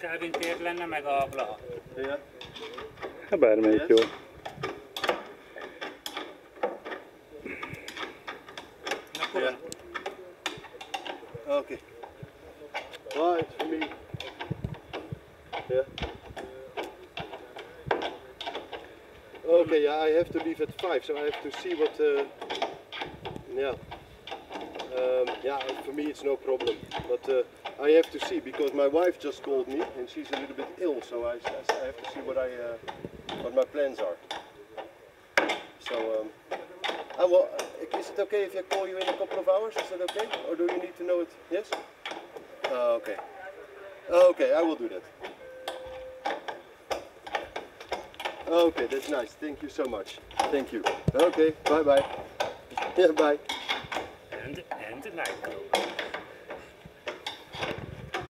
Calvin tér lenne, meg a Blaha. Igen. Hát bármelyik jó. Yeah. Okay. Right, for me. Yeah. Okay, yeah, I have to leave at 5, so I have to see what. Yeah. Yeah, for me it's no problem, but I have to see because my wife just called me and she's a little bit ill, so I have to see what my plans are. So. Well, is it okay if I call you in a couple of hours? Is that okay? Or do you need to know it? Yes? Okay. Okay, I will do that. Okay, that's nice. Thank you so much. Thank you. Okay, bye bye. Yeah, bye. And the night.